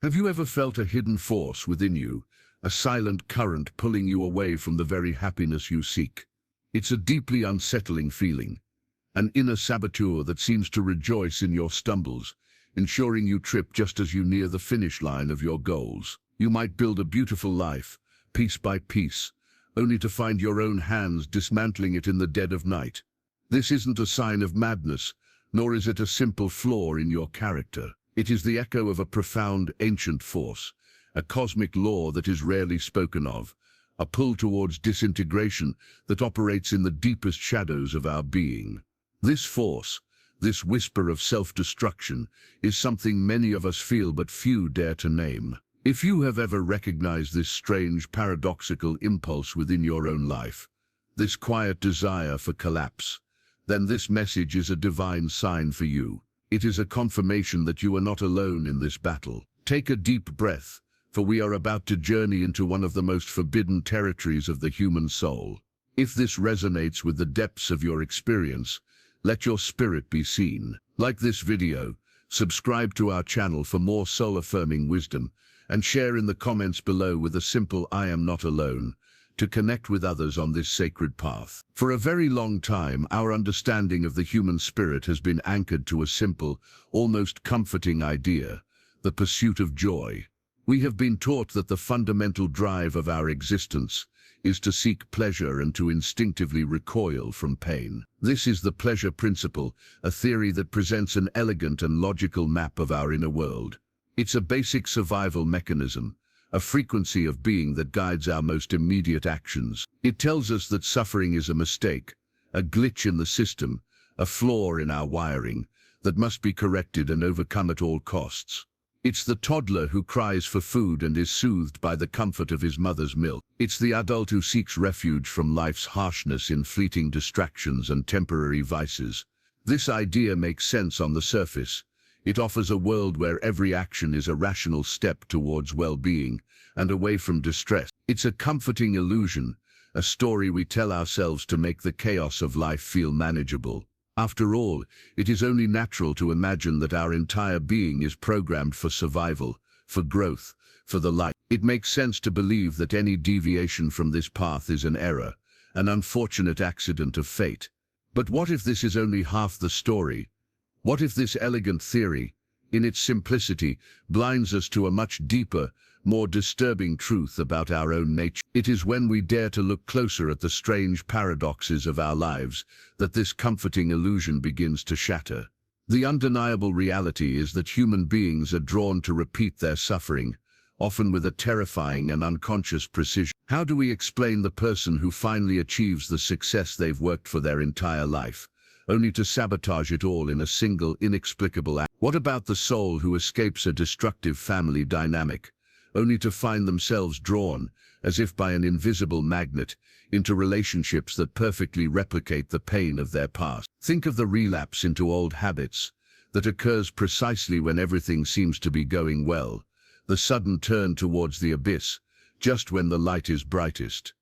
Have you ever felt a hidden force within you, a silent current pulling you away from the very happiness you seek? It's a deeply unsettling feeling, an inner saboteur that seems to rejoice in your stumbles, ensuring you trip just as you near the finish line of your goals. You might build a beautiful life, piece by piece, only to find your own hands dismantling it in the dead of night. This isn't a sign of madness, nor is it a simple flaw in your character. It is the echo of a profound, ancient force, a cosmic law that is rarely spoken of, a pull towards disintegration that operates in the deepest shadows of our being. This force, this whisper of self-destruction, is something many of us feel but few dare to name. If you have ever recognized this strange, paradoxical impulse within your own life, this quiet desire for collapse, then this message is a divine sign for you. It is a confirmation that you are not alone in this battle. Take a deep breath, for we are about to journey into one of the most forbidden territories of the human soul. If this resonates with the depths of your experience, let your spirit be seen. Like this video, subscribe to our channel for more soul-affirming wisdom, and share in the comments below with a simple "I am not alone" to connect with others on this sacred path. For a very long time, our understanding of the human spirit has been anchored to a simple, almost comforting idea: the pursuit of joy. We have been taught that the fundamental drive of our existence is to seek pleasure and to instinctively recoil from pain. This is the pleasure principle, a theory that presents an elegant and logical map of our inner world. It's a basic survival mechanism, a frequency of being that guides our most immediate actions. It tells us that suffering is a mistake, a glitch in the system, a flaw in our wiring, that must be corrected and overcome at all costs. It's the toddler who cries for food and is soothed by the comfort of his mother's milk. It's the adult who seeks refuge from life's harshness in fleeting distractions and temporary vices. This idea makes sense on the surface. It offers a world where every action is a rational step towards well-being and away from distress. It's a comforting illusion, a story we tell ourselves to make the chaos of life feel manageable. After all, it is only natural to imagine that our entire being is programmed for survival, for growth, for the light. It makes sense to believe that any deviation from this path is an error, an unfortunate accident of fate. But what if this is only half the story? What if this elegant theory, in its simplicity, blinds us to a much deeper, more disturbing truth about our own nature? It is when we dare to look closer at the strange paradoxes of our lives that this comforting illusion begins to shatter. The undeniable reality is that human beings are drawn to repeat their suffering, often with a terrifying and unconscious precision. How do we explain the person who finally achieves the success they've worked for their entire life, only to sabotage it all in a single, inexplicable act? What about the soul who escapes a destructive family dynamic, only to find themselves drawn, as if by an invisible magnet, into relationships that perfectly replicate the pain of their past? Think of the relapse into old habits that occurs precisely when everything seems to be going well, the sudden turn towards the abyss, just when the light is brightest.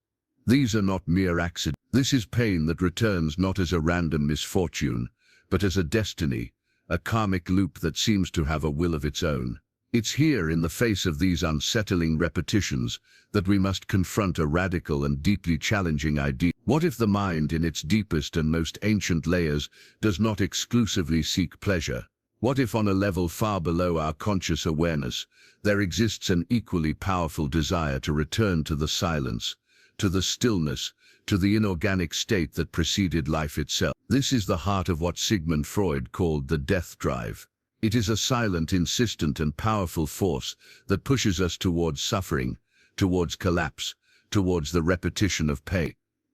These are not mere accidents. This is pain that returns not as a random misfortune, but as a destiny, a karmic loop that seems to have a will of its own. It's here, in the face of these unsettling repetitions, that we must confront a radical and deeply challenging idea. What if the mind, in its deepest and most ancient layers, does not exclusively seek pleasure? What if, on a level far below our conscious awareness, there exists an equally powerful desire to return to the silence, to the stillness, to the inorganic state that preceded life itself? This is the heart of what Sigmund Freud called the death drive. It is a silent, insistent, and powerful force that pushes us towards suffering, towards collapse, towards the repetition of pain.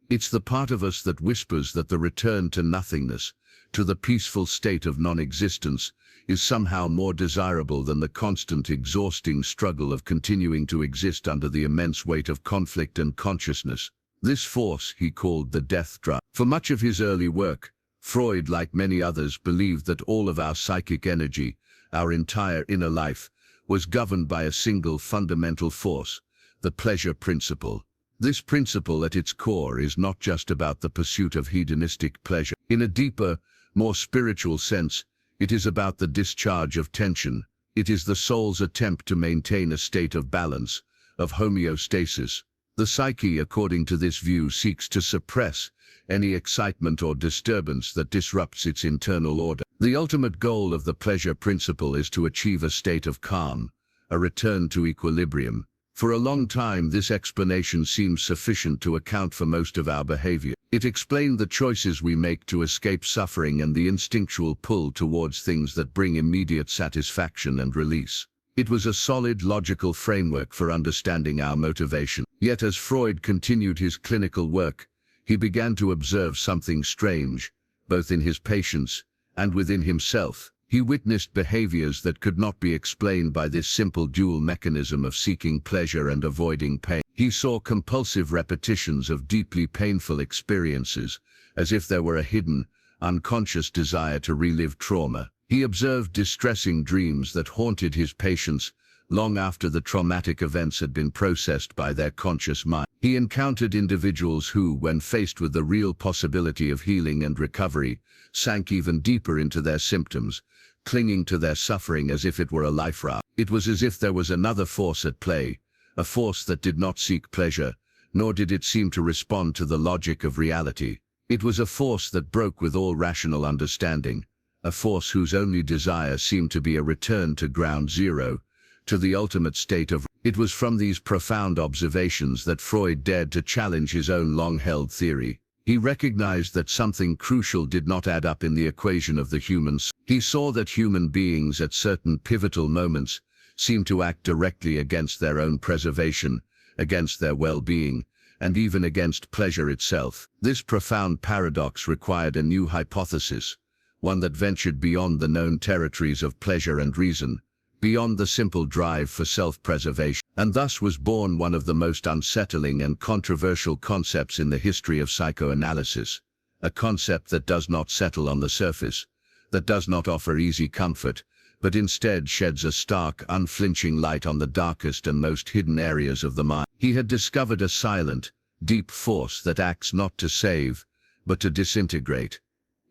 It's the part of us that whispers that the return to nothingness, to the peaceful state of non-existence, is somehow more desirable than the constant, exhausting struggle of continuing to exist under the immense weight of conflict and consciousness. This force he called the death drive. For much of his early work, Freud, like many others, believed that all of our psychic energy, our entire inner life, was governed by a single fundamental force, the pleasure principle. This principle at its core is not just about the pursuit of hedonistic pleasure. In a deeper, more spiritual sense, it is about the discharge of tension, It is the soul's attempt to maintain a state of balance, of homeostasis. The psyche, according to this view, seeks to suppress any excitement or disturbance that disrupts its internal order. The ultimate goal of the pleasure principle is to achieve a state of calm, a return to equilibrium. For a long time, this explanation seems sufficient to account for most of our behavior. It explained the choices we make to escape suffering and the instinctual pull towards things that bring immediate satisfaction and release. It was a solid, logical framework for understanding our motivation. Yet as Freud continued his clinical work, he began to observe something strange, both in his patients and within himself. He witnessed behaviors that could not be explained by this simple dual mechanism of seeking pleasure and avoiding pain. He saw compulsive repetitions of deeply painful experiences, as if there were a hidden, unconscious desire to relive trauma. He observed distressing dreams that haunted his patients long after the traumatic events had been processed by their conscious mind. He encountered individuals who, when faced with the real possibility of healing and recovery, sank even deeper into their symptoms, clinging to their suffering as if it were a life raft. It was as if there was another force at play, a force that did not seek pleasure, nor did it seem to respond to the logic of reality. It was a force that broke with all rational understanding, a force whose only desire seemed to be a return to ground zero, to the ultimate state of. It was from these profound observations that Freud dared to challenge his own long-held theory. He recognized that something crucial did not add up in the equation of the human soul. He saw that human beings at certain pivotal moments seemed to act directly against their own preservation, against their well-being, and even against pleasure itself. This profound paradox required a new hypothesis, one that ventured beyond the known territories of pleasure and reason, beyond the simple drive for self-preservation. And thus was born one of the most unsettling and controversial concepts in the history of psychoanalysis, a concept that does not settle on the surface, that does not offer easy comfort, but instead sheds a stark, unflinching light on the darkest and most hidden areas of the mind. He had discovered a silent, deep force that acts not to save, but to disintegrate.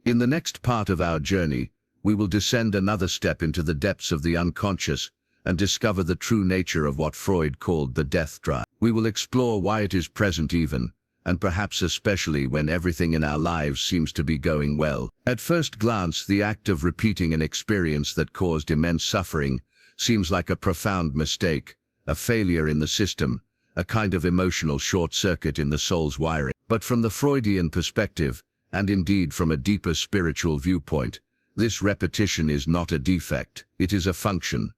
In the next part of our journey, we will descend another step into the depths of the unconscious and discover the true nature of what Freud called the death drive. We will explore why it is present even, and perhaps especially when everything in our lives seems to be going well. At first glance, the act of repeating an experience that caused immense suffering seems like a profound mistake, a failure in the system, a kind of emotional short-circuit in the soul's wiring. But from the Freudian perspective, and indeed from a deeper spiritual viewpoint, this repetition is not a defect, it is a function.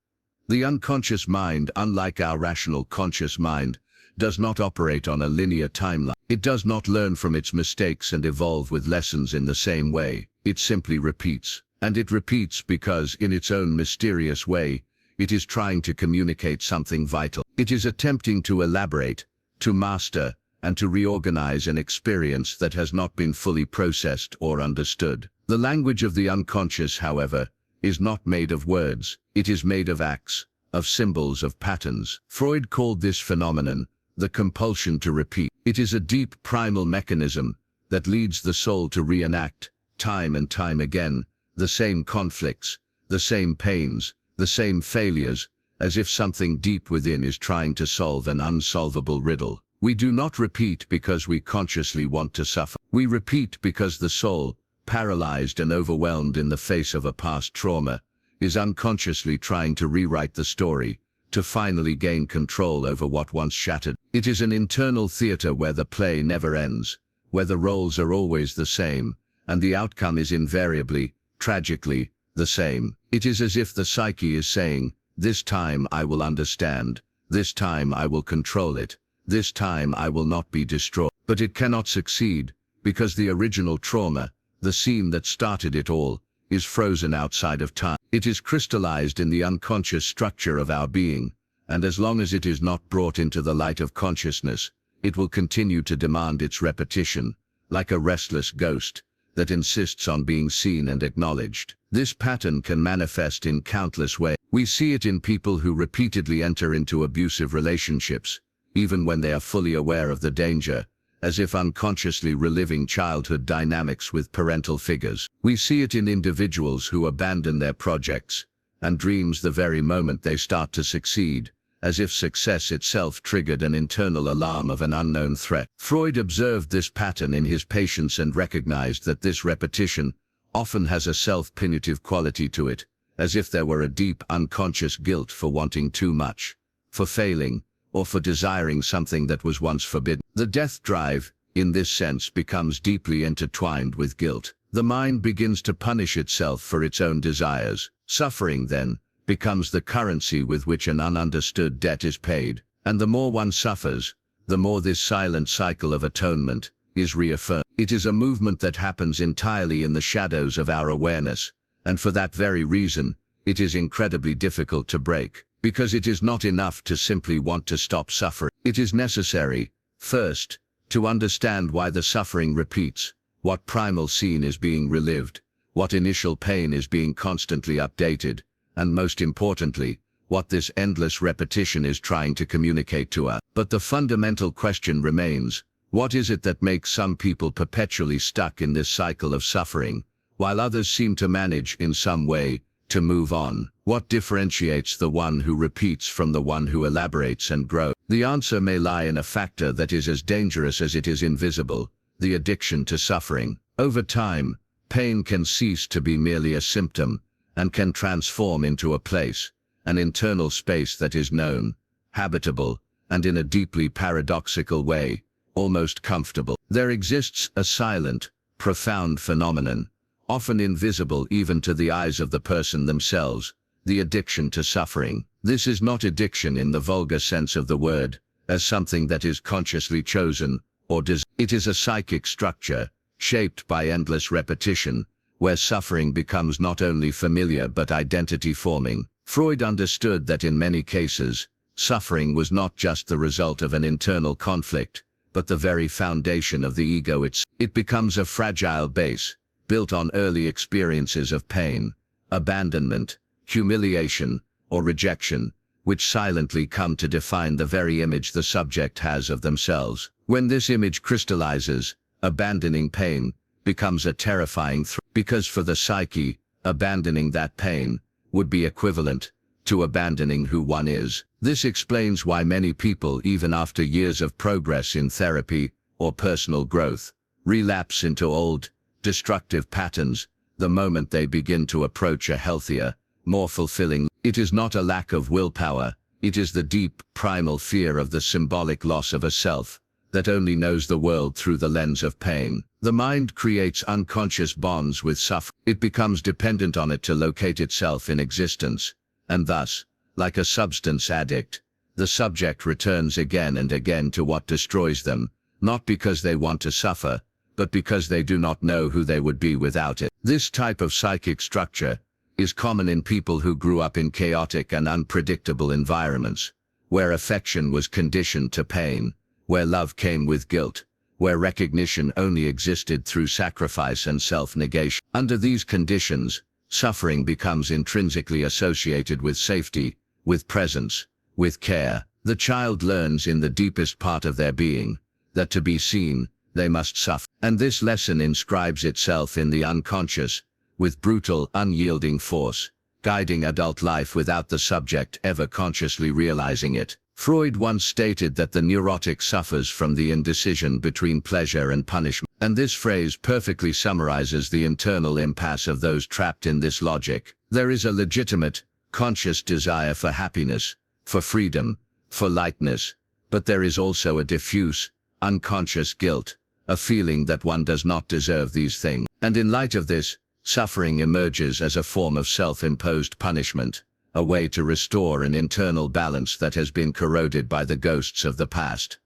The unconscious mind, unlike our rational conscious mind, does not operate on a linear timeline. It does not learn from its mistakes and evolve with lessons in the same way. It simply repeats. And it repeats because, in its own mysterious way, it is trying to communicate something vital. It is attempting to elaborate, to master, and to reorganize an experience that has not been fully processed or understood. The language of the unconscious, however, is not made of words. It is made of acts, of symbols, of patterns. Freud called this phenomenon the compulsion to repeat. It is a deep primal mechanism that leads the soul to reenact, time and time again, the same conflicts, the same pains, the same failures, as if something deep within is trying to solve an unsolvable riddle. We do not repeat because we consciously want to suffer. We repeat because the soul, paralyzed and overwhelmed in the face of a past trauma, is unconsciously trying to rewrite the story, to finally gain control over what once shattered. It is an internal theater where the play never ends, where the roles are always the same, and the outcome is invariably, tragically, the same. It is as if the psyche is saying, "This time I will understand, this time I will control it, this time I will not be destroyed." But it cannot succeed, because the original trauma, the scene that started it all, is frozen outside of time. It is crystallized in the unconscious structure of our being, and as long as it is not brought into the light of consciousness, it will continue to demand its repetition, like a restless ghost that insists on being seen and acknowledged. This pattern can manifest in countless ways. We see it in people who repeatedly enter into abusive relationships, even when they are fully aware of the danger, as if unconsciously reliving childhood dynamics with parental figures. We see it in individuals who abandon their projects, and dreams the very moment they start to succeed, as if success itself triggered an internal alarm of an unknown threat. Freud observed this pattern in his patients and recognized that this repetition often has a self-punitive quality to it, as if there were a deep unconscious guilt for wanting too much, for failing, or for desiring something that was once forbidden. The death drive, in this sense, becomes deeply intertwined with guilt. The mind begins to punish itself for its own desires. Suffering, then, becomes the currency with which an ununderstood debt is paid, and the more one suffers, the more this silent cycle of atonement is reaffirmed. It is a movement that happens entirely in the shadows of our awareness, and for that very reason, it is incredibly difficult to break, because it is not enough to simply want to stop suffering. It is necessary, first, to understand why the suffering repeats, what primal scene is being relived, what initial pain is being constantly updated, and most importantly, what this endless repetition is trying to communicate to us. But the fundamental question remains, what is it that makes some people perpetually stuck in this cycle of suffering, while others seem to manage, in some way, to move on? What differentiates the one who repeats from the one who elaborates and grows? The answer may lie in a factor that is as dangerous as it is invisible: the addiction to suffering. Over time, pain can cease to be merely a symptom, and can transform into a place, an internal space that is known, habitable, and in a deeply paradoxical way, almost comfortable. There exists a silent, profound phenomenon, often invisible even to the eyes of the person themselves: the addiction to suffering. This is not addiction in the vulgar sense of the word, as something that is consciously chosen, or it is a psychic structure, shaped by endless repetition, where suffering becomes not only familiar but identity-forming. Freud understood that in many cases, suffering was not just the result of an internal conflict, but the very foundation of the ego itself. It becomes a fragile base, built on early experiences of pain, abandonment, humiliation, or rejection, which silently come to define the very image the subject has of themselves. When this image crystallizes, abandoning pain becomes a terrifying threat, because for the psyche, abandoning that pain would be equivalent to abandoning who one is. This explains why many people, even after years of progress in therapy or personal growth, relapse into old, destructive patterns the moment they begin to approach a healthier, more fulfilling. It is not a lack of willpower, it is the deep, primal fear of the symbolic loss of a self that only knows the world through the lens of pain. The mind creates unconscious bonds with suffering. It becomes dependent on it to locate itself in existence, and thus, like a substance addict, the subject returns again and again to what destroys them, not because they want to suffer, but because they do not know who they would be without it. This type of psychic structure is common in people who grew up in chaotic and unpredictable environments, where affection was conditioned to pain, where love came with guilt, where recognition only existed through sacrifice and self-negation. Under these conditions, suffering becomes intrinsically associated with safety, with presence, with care. The child learns in the deepest part of their being that to be seen, they must suffer. And this lesson inscribes itself in the unconscious, with brutal, unyielding force, guiding adult life without the subject ever consciously realizing it. Freud once stated that the neurotic suffers from the indecision between pleasure and punishment. And this phrase perfectly summarizes the internal impasse of those trapped in this logic. There is a legitimate, conscious desire for happiness, for freedom, for lightness, but there is also a diffuse, unconscious guilt, a feeling that one does not deserve these things. And in light of this, suffering emerges as a form of self-imposed punishment, a way to restore an internal balance that has been corroded by the ghosts of the past.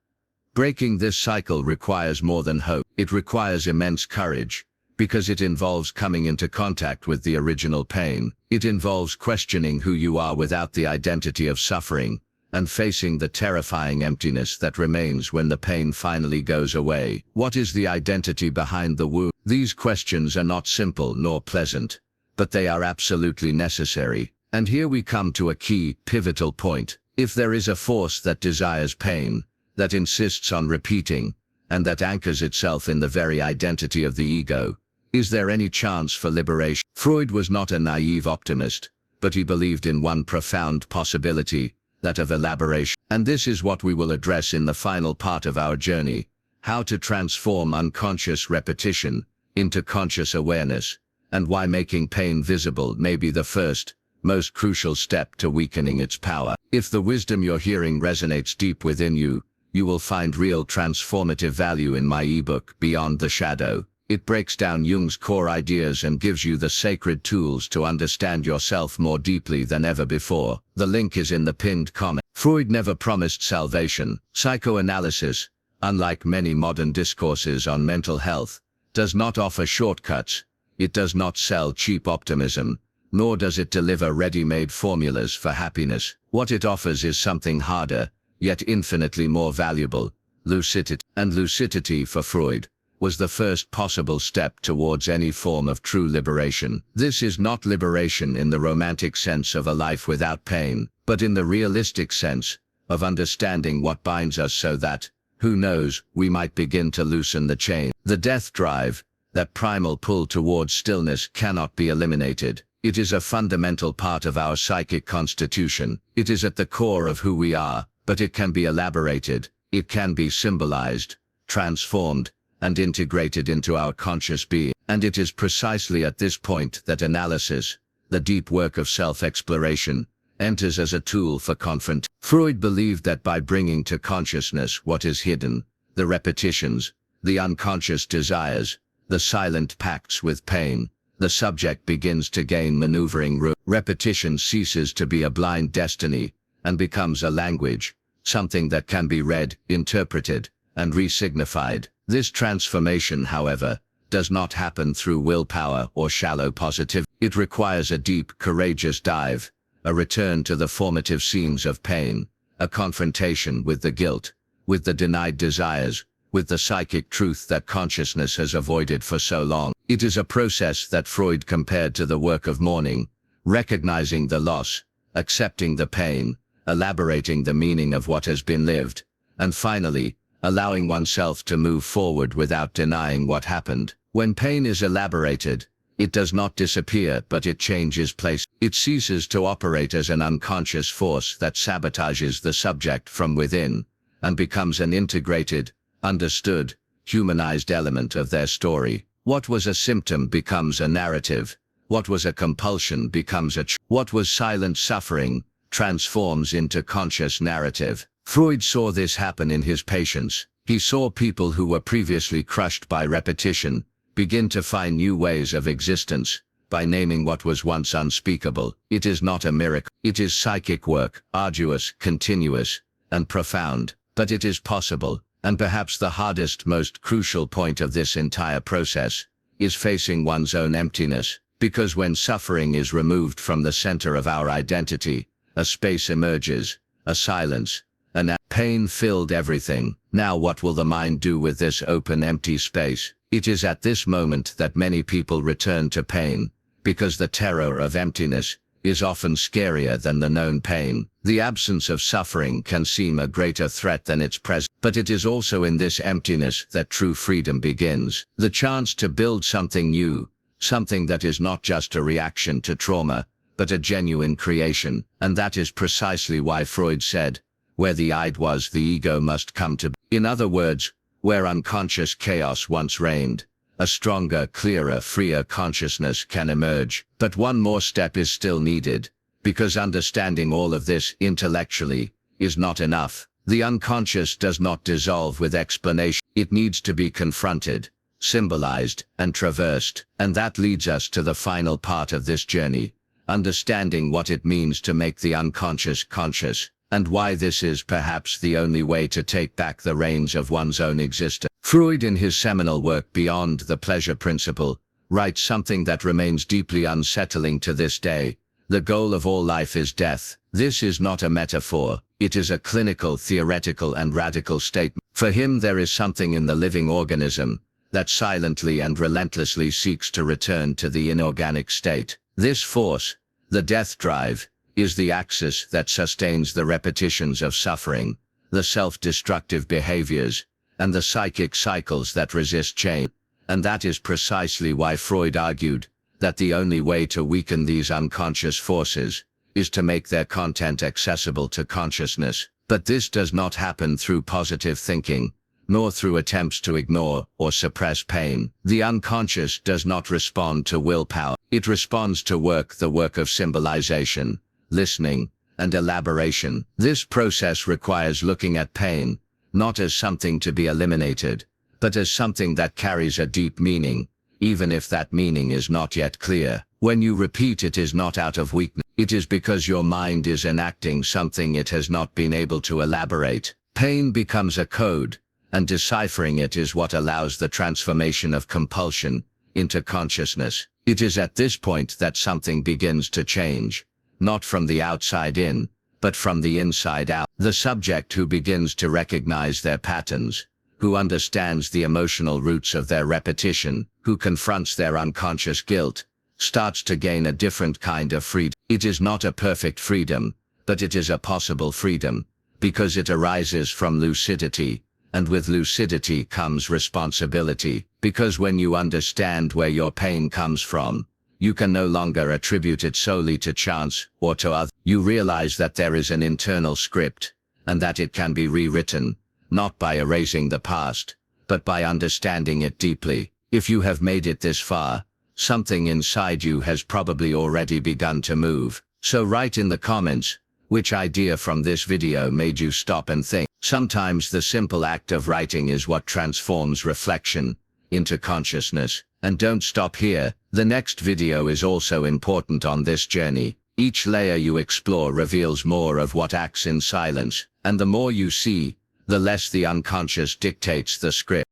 Breaking this cycle requires more than hope. It requires immense courage, because it involves coming into contact with the original pain. It involves questioning who you are without the identity of suffering, and facing the terrifying emptiness that remains when the pain finally goes away. What is the identity behind the wound? These questions are not simple nor pleasant, but they are absolutely necessary. And here we come to a key, pivotal point. If there is a force that desires pain, that insists on repeating, and that anchors itself in the very identity of the ego, is there any chance for liberation? Freud was not a naive optimist, but but he believed in one profound possibility, that of elaboration. And this is what we will address in the final part of our journey: how to transform unconscious repetition into conscious awareness, and why making pain visible may be the first, most crucial step to weakening its power. If the wisdom you're hearing resonates deep within you, you will find real transformative value in my ebook, Beyond the Shadow. It breaks down Jung's core ideas and gives you the sacred tools to understand yourself more deeply than ever before. The link is in the pinned comment. Freud never promised salvation. Psychoanalysis, unlike many modern discourses on mental health, does not offer shortcuts. It does not sell cheap optimism, nor does it deliver ready-made formulas for happiness. What it offers is something harder, yet infinitely more valuable: lucidity. And lucidity, for Freud, was the first possible step towards any form of true liberation. This is not liberation in the romantic sense of a life without pain, but in the realistic sense of understanding what binds us so that, who knows, we might begin to loosen the chain. The death drive, that primal pull towards stillness, cannot be eliminated. It is a fundamental part of our psychic constitution. It is at the core of who we are, but it can be elaborated, it can be symbolized, transformed, and integrated into our conscious being. And it is precisely at this point that analysis, the deep work of self-exploration, enters as a tool for confrontation. Freud believed that by bringing to consciousness what is hidden, the repetitions, the unconscious desires, the silent pacts with pain, the subject begins to gain maneuvering room. Repetition ceases to be a blind destiny and becomes a language, something that can be read, interpreted, and resignified. This transformation, however, does not happen through willpower or shallow positivity. It requires a deep, courageous dive, a return to the formative scenes of pain, a confrontation with the guilt, with the denied desires, with the psychic truth that consciousness has avoided for so long. It is a process that Freud compared to the work of mourning, recognizing the loss, accepting the pain, elaborating the meaning of what has been lived, and finally, allowing oneself to move forward without denying what happened. When pain is elaborated, it does not disappear, but it changes place. It ceases to operate as an unconscious force that sabotages the subject from within, and becomes an integrated, understood, humanized element of their story. What was a symptom becomes a narrative. What was a compulsion becomes what was silent suffering transforms into conscious narrative. Freud saw this happen in his patients. He saw people who were previously crushed by repetition begin to find new ways of existence by naming what was once unspeakable. It is not a miracle. It is psychic work, arduous, continuous, and profound, but it is possible. And perhaps the hardest, most crucial point of this entire process is facing one's own emptiness, because when suffering is removed from the center of our identity, a space emerges, a silence, and pain filled everything. Now what will the mind do with this open, empty space? It is at this moment that many people return to pain, because the terror of emptiness is often scarier than the known pain. The absence of suffering can seem a greater threat than its presence, but it is also in this emptiness that true freedom begins. The chance to build something new, something that is not just a reaction to trauma, but a genuine creation. And that is precisely why Freud said, where the id was, the ego must come to be. In other words, where unconscious chaos once reigned, a stronger, clearer, freer consciousness can emerge. But one more step is still needed, because understanding all of this intellectually is not enough. The unconscious does not dissolve with explanation. It needs to be confronted, symbolized, and traversed. And that leads us to the final part of this journey, understanding what it means to make the unconscious conscious, and why this is perhaps the only way to take back the reins of one's own existence. Freud, in his seminal work Beyond the Pleasure Principle, writes something that remains deeply unsettling to this day: the goal of all life is death. This is not a metaphor, it is a clinical, theoretical, and radical statement. For him, there is something in the living organism that silently and relentlessly seeks to return to the inorganic state. This force, the death drive, is the axis that sustains the repetitions of suffering, the self-destructive behaviors, and the psychic cycles that resist change. And that is precisely why Freud argued that the only way to weaken these unconscious forces is to make their content accessible to consciousness. But this does not happen through positive thinking, nor through attempts to ignore or suppress pain. The unconscious does not respond to willpower. It responds to the work of symbolization, listening, and elaboration. This process requires looking at pain, not as something to be eliminated, but as something that carries a deep meaning, even if that meaning is not yet clear. When you repeat it is not out of weakness, it is because your mind is enacting something it has not been able to elaborate. Pain becomes a code, and deciphering it is what allows the transformation of compulsion into consciousness. It is at this point that something begins to change, not from the outside in, but from the inside out. The subject who begins to recognize their patterns, who understands the emotional roots of their repetition, who confronts their unconscious guilt, starts to gain a different kind of freedom. It is not a perfect freedom, but it is a possible freedom, because it arises from lucidity, and with lucidity comes responsibility, because when you understand where your pain comes from, you can no longer attribute it solely to chance or to others. You realize that there is an internal script, and that it can be rewritten, not by erasing the past, but by understanding it deeply. If you have made it this far, something inside you has probably already begun to move. So write in the comments, which idea from this video made you stop and think. Sometimes the simple act of writing is what transforms reflection into consciousness. And don't stop here, the next video is also important on this journey. Each layer you explore reveals more of what acts in silence, and the more you see, the less the unconscious dictates the script.